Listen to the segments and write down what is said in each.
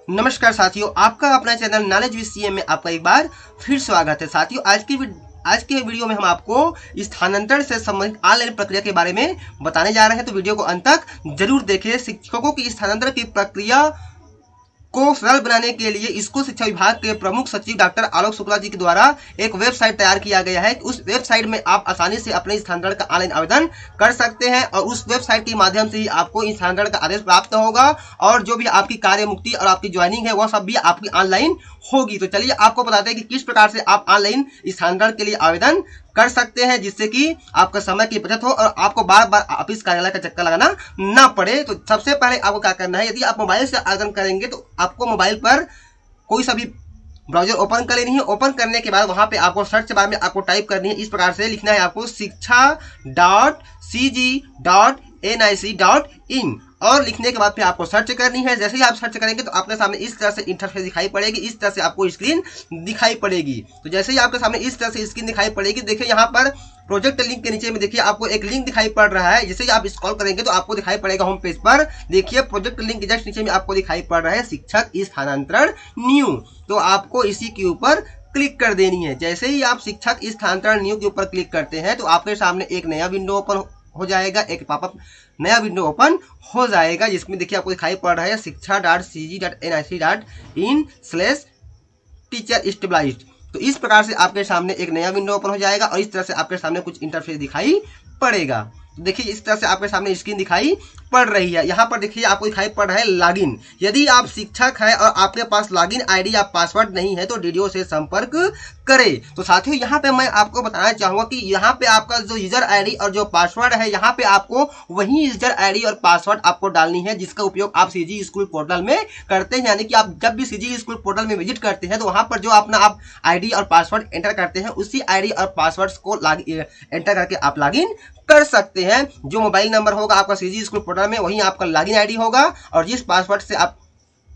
नमस्कार साथियों, आपका अपना चैनल नॉलेज विद सीएम में आपका एक बार फिर स्वागत है। साथियों, आज के वीडियो में हम आपको स्थानांतरण से संबंधित ऑनलाइन प्रक्रिया के बारे में बताने जा रहे हैं, तो वीडियो को अंत तक जरूर देखें। शिक्षकों की स्थानांतरण की प्रक्रिया को सरल बनाने के लिए स्कूल शिक्षा विभाग के प्रमुख सचिव डॉक्टर आलोक शुक्ला जी के द्वारा एक वेबसाइट तैयार किया गया है। उस वेबसाइट में आप आसानी से अपने स्थानांतरण का ऑनलाइन आवेदन कर सकते हैं और उस वेबसाइट के माध्यम से ही आपको स्थानांतरण का आदेश प्राप्त होगा और जो भी आपकी कार्य मुक्ति और आपकी ज्वाइनिंग है वह सब भी आपकी ऑनलाइन होगी। तो चलिए आपको बताते हैं कि किस प्रकार से आप ऑनलाइन स्थानांतरण के लिए आवेदन कर सकते हैं, जिससे कि आपका समय की बचत हो और आपको बार बार ऑफिस कार्यालय का चक्कर लगाना ना पड़े। तो सबसे पहले आपको क्या करना है, यदि आप मोबाइल से आवेदन करेंगे तो आपको मोबाइल पर कोई सा भी ब्राउजर ओपन कर लेनी है। ओपन करने के बाद वहां पे आपको सर्च बार में आपको टाइप करनी है, इस प्रकार से लिखना है आपको शिक्षा.cg.nic.in और लिखने के बाद फिर आपको सर्च करनी है। जैसे ही आप सर्च करेंगे तो आपके सामने इस तरह से इंटरफेस दिखाई पड़ेगी, इस तरह से आपको स्क्रीन दिखाई पड़ेगी। तो जैसे ही आपके सामने इस तरह से स्क्रीन दिखाई पड़ेगी, देखिए यहाँ पर प्रोजेक्ट लिंक के नीचे में देखिए आपको एक लिंक दिखाई पड़ रहा है। जैसे ही आप स्क्रॉल करेंगे तो आपको दिखाई पड़ेगा होम पेज पर, देखिए प्रोजेक्ट लिंक के जस्ट नीचे में आपको दिखाई पड़ रहा है शिक्षक स्थानांतरण न्यू। तो आपको इसी के ऊपर क्लिक कर देनी है। जैसे ही आप शिक्षक स्थानांतरण न्यू के ऊपर क्लिक करते हैं तो आपके सामने एक नया विंडो ओपन हो जाएगा, एक पॉपअप नया विंडो ओपन हो जाएगा, जिसमें देखिए आपको दिखाई पड़ रहा है शिक्षा.cg.nic.in/टीचर स्टेबलाइज्ड। तो इस प्रकार से आपके सामने एक नया विंडो ओपन हो जाएगा और इस तरह से आपके सामने कुछ इंटरफेस दिखाई पड़ेगा। देखिए इस तरह से आपके सामने स्क्रीन दिखाई पड़ रही है। यहाँ पर देखिए आपको दिखाई पड़ रहा है लॉगिन। यदि आप शिक्षक है और आपके पास लॉगिन आईडी या पासवर्ड नहीं है तो डीडीओ से संपर्क करें। तो साथियों यहाँ पे मैं आपको बताना चाहूंगा कि यहाँ पे आपका जो यूजर आईडी और जो पासवर्ड है, यहाँ पे आपको वही यूजर आईडी और पासवर्ड आपको डालनी है जिसका उपयोग आप सीजी स्कूल पोर्टल में करते हैं। यानी कि आप जब भी सीजी स्कूल पोर्टल में विजिट करते हैं तो वहां पर जो अपना आप आईडी और पासवर्ड एंटर करते हैं उसी आईडी और पासवर्ड को एंटर करके आप लॉगिन कर सकते हैं। जो मोबाइल नंबर होगा आपका सीजी स्कूल पोर्टल में वही आपका लॉगिन आईडी होगा और जिस पासवर्ड से आप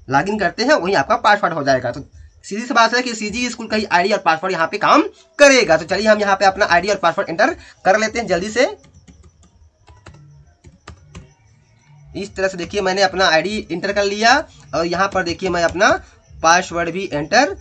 लॉगिन करते हैं वही आपका पासवर्ड हो जाएगा। तो सीधी सी बात है कि सीजी स्कूल का ही आईडी और पासवर्ड यहाँ पे काम करेगा। तो चलिए हम यहाँ पे अपना आईडी और पासवर्ड एंटर कर लेते हैं जल्दी से। इस तरह से देखिए मैंने अपना आईडी एंटर कर लिया और यहाँ पर देखिए मैं अपना पासवर्ड भी एंटर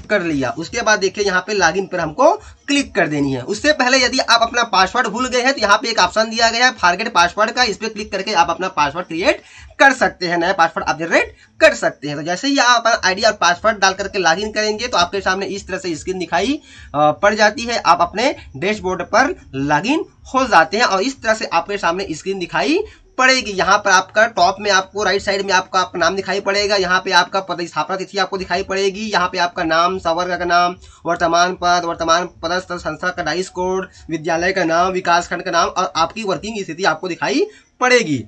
कर लिया। उसके बाद देखिए यहाँ पे लॉगिन पर हमको क्लिक कर देनी है। उससे पहले यदि आप अपना पासवर्ड भूल गए हैं तो यहाँ पे एक ऑप्शन दिया गया है फॉरगेट पासवर्ड का, इस पे क्लिक करके आप अपना पासवर्ड क्रिएट कर सकते हैं, नया पासवर्ड आप जनरेट कर सकते हैं। तो जैसे ही आप आईडी और पासवर्ड डाल करके लॉगिन करेंगे तो आपके सामने इस तरह से स्क्रीन दिखाई पड़ जाती है। आप अपने डैशबोर्ड पर लॉगिन हो जाते हैं और इस तरह से आपके सामने स्क्रीन दिखाई पड़ेगी। यहाँ पर आपका टॉप में आपको राइट साइड में आपका नाम दिखाई पड़ेगा, यहाँ पे आपका प्रतिस्थापना तिथि आपको दिखाई पड़ेगी, यहाँ पे आपका नाम, संवर्ग का नाम, वर्तमान पद, वर्तमान पदस्थ संस्था का डाइस कोड, विद्यालय का नाम, विकास खंड का नाम और आपकी वर्किंग स्थिति आपको दिखाई पड़ेगी।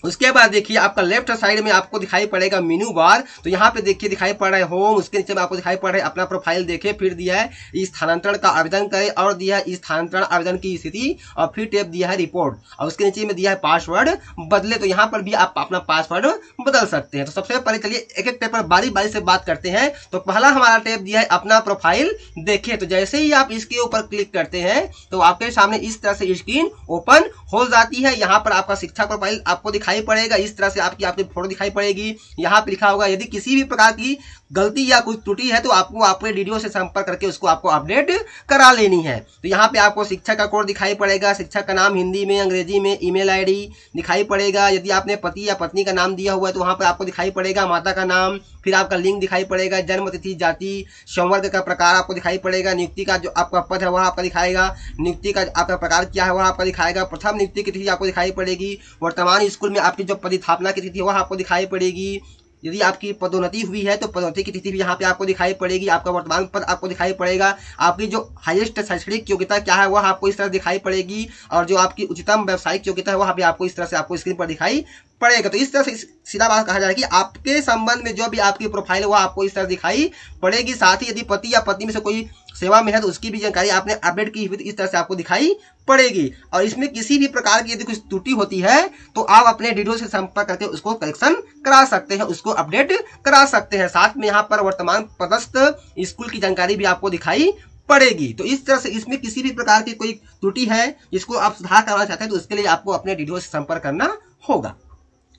उसके बाद देखिए आपका लेफ्ट साइड में आपको दिखाई पड़ेगा मेनू बार। तो यहाँ पे देखिए दिखाई पड़ रहा है होम, उसके नीचे में आपको दिखाई पड़ रहा है अपना प्रोफाइल देखिए, फिर दिया है स्थानांतरण का आवेदन करें और दिया है स्थानांतरण आवेदन की स्थिति और फिर टैब दिया है रिपोर्ट और उसके नीचे में दिया है पासवर्ड बदले। तो यहाँ पर भी आप अपना पासवर्ड बदल सकते हैं। तो सबसे पहले चलिए एक एक टैब पर बारी बारी से बात करते हैं। तो पहला हमारा टैब दिया है अपना प्रोफाइल देखिए। तो जैसे ही आप इसके ऊपर क्लिक करते हैं तो आपके सामने इस तरह से स्क्रीन ओपन हो जाती है। यहाँ पर आपका शिक्षा प्रोफाइल आपको दिखाई पड़ेगा, इस तरह से आपकी फोटो दिखाई पड़ेगी। यहाँ पे लिखा होगा यदि किसी भी प्रकार की गलती या कुछ त्रुटि है तो आपको अपने डीडीओ से संपर्क करके उसको आपको अपडेट करा लेनी है। तो यहाँ पे आपको शिक्षक का कोड दिखाई पड़ेगा, शिक्षक का नाम हिंदी में, अंग्रेजी में, ईमेल आईडी दिखाई पड़ेगा। यदि आपने पति या पत्नी का नाम दिया हुआ है तो वहाँ पर आपको दिखाई पड़ेगा माता का नाम, फिर आपका लिंग दिखाई पड़ेगा, जन्म तिथि, जाति, संवर्ग का प्रकार आपको दिखाई पड़ेगा, नियुक्ति का जो आपका पद है वह आपका दिखाएगा, नियुक्ति का आपका प्रकार क्या है वह आपका दिखाएगा, प्रथम नियुक्ति की तिथि आपको दिखाई पड़ेगी, वर्तमान स्कूल में आपकी जो प्रतिस्थापना की तिथि वह आपको दिखाई पड़ेगी। यदि आपकी पदोन्नति हुई है तो पदोन्नति की तिथि भी यहाँ पे आपको दिखाई पड़ेगी, आपका वर्तमान पद आपको दिखाई पड़ेगा, आपकी जो हाईएस्ट शैक्षणिक योग्यता क्या है वह आपको इस तरह दिखाई पड़ेगी और जो आपकी उच्चतम व्यावसायिक योग्यता है वह भी आपको इस तरह से आपको स्क्रीन पर दिखाई पड़ेगा। तो इस तरह से सीधा बात कहा जाए कि आपके संबंध में जो भी आपकी प्रोफाइल है वह आपको इस तरह दिखाई पड़ेगी। साथ ही यदि पति या पत्नी में से कोई सेवा में है तो उसकी भी जानकारी आपने अपडेट की हुई इस तरह से आपको दिखाई पड़ेगी। और इसमें किसी भी प्रकार की यदि कुछ त्रुटि होती है तो आप अपने डीडीओ से संपर्क करके उसको करेक्शन करा सकते हैं, उसको अपडेट करा सकते हैं। साथ में यहाँ पर वर्तमान पदस्थ स्कूल की जानकारी भी आपको दिखाई पड़ेगी। तो इस तरह से इसमें किसी भी प्रकार की कोई त्रुटि है जिसको आप सुधार करना चाहते हैं तो उसके लिए आपको अपने डीडीओ से संपर्क करना होगा।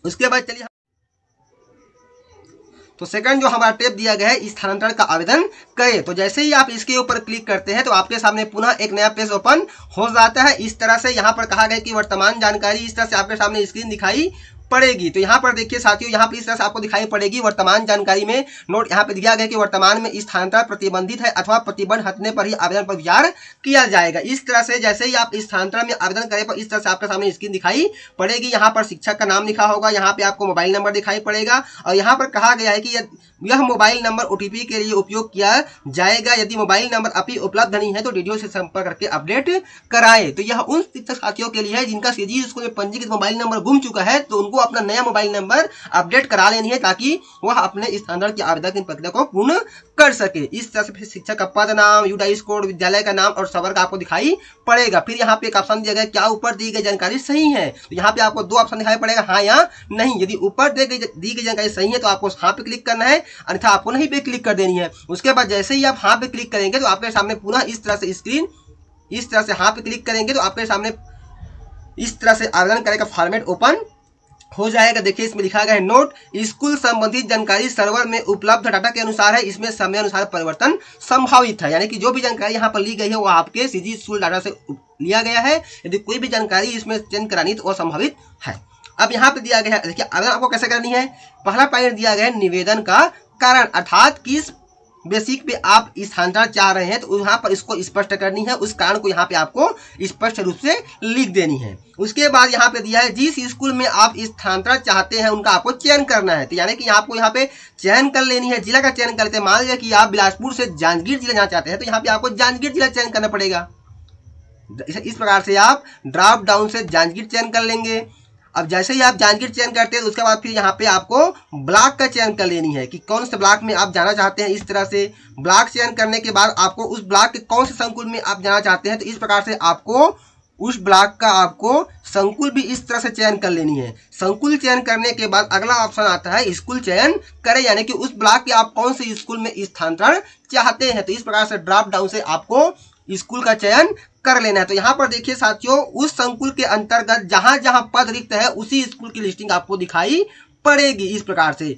उसके बाद चलिए तो सेकंड जो हमारा टेप दिया गया है स्थानांतरण का आवेदन करें। तो जैसे ही आप इसके ऊपर क्लिक करते हैं तो आपके सामने पुनः एक नया पेज ओपन हो जाता है। इस तरह से यहाँ पर कहा गया कि वर्तमान जानकारी इस तरह से आपके सामने स्क्रीन दिखाई पड़ेगी। तो यहाँ पर देखिए साथियों, यहाँ पर इस तरह से आपको दिखाई पड़ेगी वर्तमान जानकारी में नोट यहाँ पे दिया गया कि वर्तमान में स्थानांतरण प्रतिबंधित है अथवा प्रतिबंध हटने पर ही आवेदन पर विचार किया जाएगा। इस तरह से जैसे ही आप स्थानांतरण में आवेदन करें पर इस तरह से आपके सामने स्क्रीन दिखाई पड़ेगी। यहाँ पर शिक्षक का नाम लिखा होगा, यहाँ पे आपको मोबाइल नंबर दिखाई पड़ेगा और यहाँ पर कहा गया है कि यह मोबाइल नंबर ओटीपी के लिए उपयोग किया जाएगा। यदि मोबाइल नंबर अभी उपलब्ध नहीं है तो डीडीओ से संपर्क करके अपडेट कराएं। तो यह उन शिक्षक साथियों के लिए है जिनका सीजी स्कूल में पंजीकृत मोबाइल नंबर गुम चुका है, तो उनको अपना नया मोबाइल नंबर अपडेट करा लेनी है ताकि वह अपने स्थानांतरण की आवेदन की प्रक्रिया को पूर्ण कर सके। इस तरह से फिर शिक्षक का पद नाम, यूडाइस कोड, विद्यालय का नाम और सवर्ग आपको दिखाई पड़ेगा। फिर यहाँ पे एक ऑप्शन दिया गया क्या ऊपर दी गई जानकारी सही है, तो यहाँ पे आपको दो ऑप्शन दिखाई पड़ेगा, हाँ या नहीं। यदि ऊपर दी गई जानकारी सही है तो आपको हाँ पे क्लिक करना है, अन्यथा आपको नहीं पे क्लिक कर देनी है। उसके बाद जैसे ही आप हाँ पे क्लिक करेंगे तो आपके सामने पुनः इस तरह से स्क्रीन, इस तरह से हाँ पे क्लिक करेंगे तो आपके सामने इस तरह से आवेदन करने का फॉर्मेट ओपन हो जाएगा। देखिए इसमें लिखा गया है नोट, स्कूल संबंधित जानकारी सर्वर में उपलब्ध डाटा के अनुसार है, इसमें समय अनुसार परिवर्तन संभावित है। यानी कि जो भी जानकारी यहाँ पर ली गई है वो आपके सीजी स्कूल डाटा से लिया गया है। यदि कोई भी जानकारी इसमें चेंज करानी तो वो संभावित है। अब यहाँ पे दिया गया है, देखिए आवेदन आपको कैसे करनी है। पहला पॉइंट दिया गया है निवेदन का कारण, अर्थात किस बेसिक पे आप स्थानांतरण चाह रहे हैं तो यहाँ पर इसको स्पष्ट करनी है, उस कारण को यहाँ पे आपको स्पष्ट रूप से लिख देनी है। उसके बाद यहाँ पे दिया है जिस स्कूल में आप स्थानांतरण चाहते हैं उनका आपको चयन करना है। तो यानी कि आपको यहाँ पे चयन कर लेनी है, जिला का चयन कर लेते हैं। मान लिया कि आप बिलासपुर से जांजगीर जिला जाना चाहते हैं तो यहाँ पे आपको जांजगीर जिला चयन करना पड़ेगा। इस प्रकार से आप ड्रॉप डाउन से जांजगीर चयन कर लेंगे। अब जैसे ही आप जांजगीर चयन करते हैं तो उसके बाद फिर यहाँ पे आपको ब्लॉक का चयन कर लेनी है कि कौन से ब्लॉक में आप जाना चाहते हैं। इस तरह से ब्लॉक चयन करने के बाद आपको उस ब्लॉक के कौन से संकुल में आप जाना चाहते हैं, तो इस प्रकार से आपको उस ब्लॉक का आपको संकुल भी इस तरह से चयन कर लेनी है। संकुल चयन करने के बाद अगला ऑप्शन आता है स्कूल चयन करें, यानी कि उस ब्लॉक के आप कौन से स्कूल में स्थानांतरण चाहते हैं। तो इस प्रकार से ड्रॉप डाउन से आपको स्कूल का चयन कर लेना है। तो यहाँ पर देखिए साथियों, उस संकुल के अंतर्गत जहां जहां पद रिक्त है उसी स्कूल की लिस्टिंग आपको दिखाई पड़ेगी इस प्रकार से।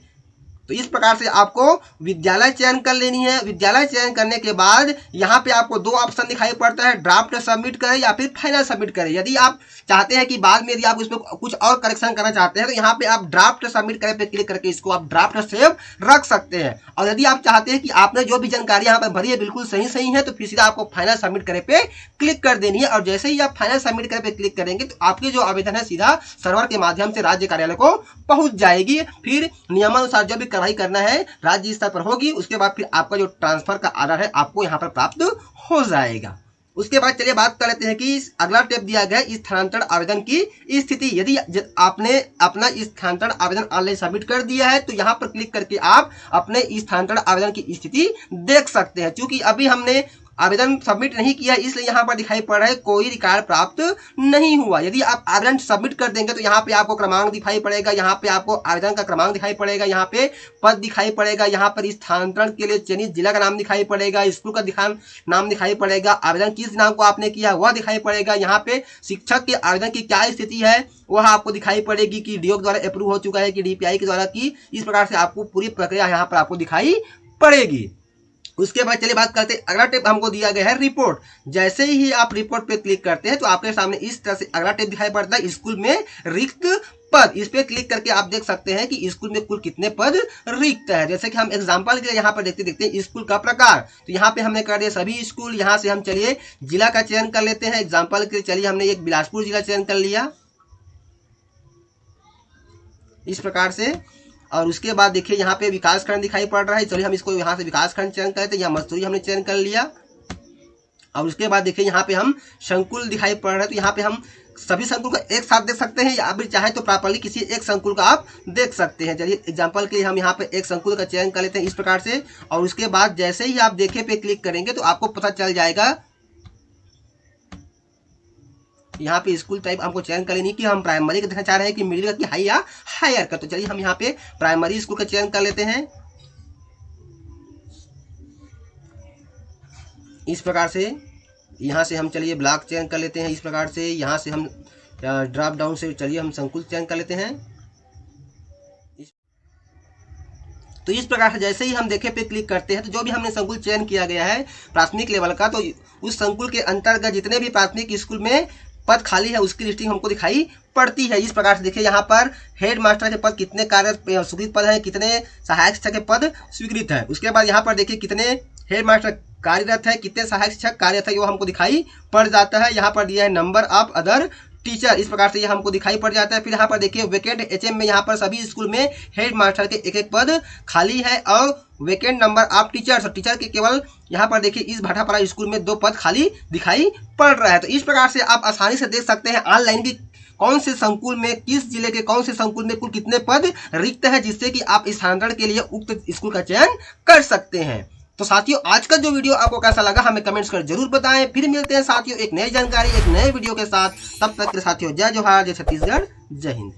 तो इस प्रकार से आपको विद्यालय चयन कर लेनी है। विद्यालय चयन करने के बाद यहाँ पे आपको दो ऑप्शन दिखाई पड़ता है, ड्राफ्ट सबमिट करें या फिर फाइनल सबमिट करें। यदि आप चाहते हैं कि बाद में यदि आप उसमें कुछ और करेक्शन करना चाहते हैं तो यहाँ पे आप ड्राफ्ट सबमिट करें पे क्लिक करके इसको आप ड्राफ्ट सेव रख सकते हैं। और यदि आप चाहते हैं कि आपने जो भी जानकारी यहाँ पर भरी है बिल्कुल सही है तो फिर सीधा आपको फाइनल सबमिट करे पे क्लिक कर देनी है। और जैसे ही आप फाइनल सबमिट करे पे क्लिक करेंगे तो आपकी जो आवेदन है सीधा सर्वर के माध्यम से राज्य कार्यालय को पहुंच जाएगी। फिर नियमानुसार जो भी कार्रवाई करना है राज्य स्तर पर होगी। उसके बाद फिर आपका जो ट्रांसफर का आर्डर है आपको यहाँ पर प्राप्त हो जाएगा। उसके बाद चलिए बात कर लेते हैं कि अगला टेप दिया गया स्थानांतरण आवेदन की स्थिति। यदि आपने अपना स्थानांतरण आवेदन ऑनलाइन सबमिट कर दिया है तो यहाँ पर क्लिक करके आप अपने स्थानांतरण आवेदन की स्थिति देख सकते हैं। क्योंकि अभी हमने आवेदन सबमिट नहीं किया इसलिए यहाँ पर दिखाई पड़ रहा है कोई रिकॉर्ड प्राप्त नहीं हुआ। यदि आप आवेदन सबमिट कर देंगे तो यहाँ पे आपको क्रमांक दिखाई पड़ेगा, यहाँ पे आपको आवेदन का क्रमांक दिखाई पड़ेगा, यहाँ पे पद दिखाई पड़ेगा, यहाँ पर स्थानांतरण के लिए चयनित जिला का नाम दिखाई पड़ेगा, स्कूल का नाम दिखाई पड़ेगा, आवेदन किस दिनांक को आपने किया वह दिखाई पड़ेगा, यहाँ पे शिक्षक के आवेदन की क्या स्थिति है वह आपको दिखाई पड़ेगी कि डीओ द्वारा अप्रूव हो चुका है कि डीपीआई के द्वारा की। इस प्रकार से आपको पूरी प्रक्रिया यहाँ पर आपको दिखाई पड़ेगी। उसके बाद चलिए बात करते हैं अगला टेप हमको दिया गया है रिपोर्ट। जैसे ही आप रिपोर्ट पे क्लिक करते हैं तो आपके सामने इस तरह से अगला टेप दिखाई पड़ता है स्कूल में रिक्त पद। इस पे क्लिक करके आप देख सकते हैं कि स्कूल में कुल कितने पद रिक्त है। जैसे कि हम एग्जांपल के लिए यहाँ पर देखते हैं स्कूल का प्रकार, तो यहाँ पे हमने कर दिया सभी स्कूल। यहाँ से हम चलिए जिला का चयन कर लेते हैं। एग्जाम्पल के लिए चलिए हमने एक बिलासपुर जिला चयन कर लिया इस प्रकार से। और उसके बाद देखिए यहाँ पे विकास खंड दिखाई पड़ रहा है, चलिए हम इसको यहाँ से विकास खंड चयन करते हैं। यहाँ मस्तूरी हमने चयन कर लिया। और उसके बाद देखिए यहाँ पे हम संकुल दिखाई पड़ रहा है, तो यहाँ पे हम सभी संकुल का एक साथ देख सकते हैं या फिर चाहे तो प्रॉपर्ली किसी एक संकुल का आप देख सकते हैं। चलिए एग्जाम्पल के लिए हम यहाँ पे एक संकुल का चयन कर लेते हैं इस प्रकार से। और उसके बाद जैसे ही आप देखे पे क्लिक करेंगे तो आपको पता चल जाएगा यहाँ पे स्कूल टाइप हमको चयन कर लेनी कि हम प्राइमरी का देखना चाह रहे हैं कि मिडिल का कि हाई या हायर का। तो चलिए हम यहाँ पे प्राइमरी स्कूल का चयन कर लेते हैं इस प्रकार से। यहाँ से हम चलिए ब्लॉक चयन कर लेते हैं इस प्रकार से। यहाँ से हम ड्रॉप डाउन से चलिए हम संकुल चयन कर लेते हैं। तो इस प्रकार से जैसे ही हम देखे पे क्लिक करते हैं तो जो भी हमने संकुल चयन किया गया है प्राथमिक लेवल का, तो उस संकुल के अंतर्गत जितने भी प्राथमिक स्कूल में पद खाली है उसकी लिस्टिंग हमको दिखाई पड़ती है। इस प्रकार से देखिए यहाँ पर हेड मास्टर के पद कितने कार्य स्वीकृत पद हैं, कितने सहायक शिक्षक के पद स्वीकृत है। उसके बाद यहाँ पर देखिए कितने हेड मास्टर कार्यरत है, कितने सहायक शिक्षक कार्यरत है वो हमको दिखाई पड़ जाता है। यहाँ पर दिया है नंबर ऑफ अदर टीचर, इस प्रकार से ये हमको दिखाई पड़ जाता है। फिर यहाँ पर देखिए वेकेंट एचएम में यहाँ पर सभी स्कूल में हेड मास्टर के एक एक पद खाली है और vacant number of teachers, teacher के केवल यहाँ पर देखिए इस भाटापारा स्कूल में 2 पद खाली दिखाई पड़ रहा है। तो इस प्रकार से आप आसानी से देख सकते हैं ऑनलाइन की कौन से संकुल में, किस जिले के कौन से संकुल में कुल कितने पद रिक्त है, जिससे कि आप स्थानांतरण के लिए उक्त स्कूल का चयन कर सकते हैं। तो साथियों आज का जो वीडियो आपको कैसा लगा हमें कमेंट्स कर जरूर बताएं। फिर मिलते हैं साथियों एक नई जानकारी एक नए वीडियो के साथ। तब तक के साथियों जय जोहार, जय छत्तीसगढ़, जय हिंद।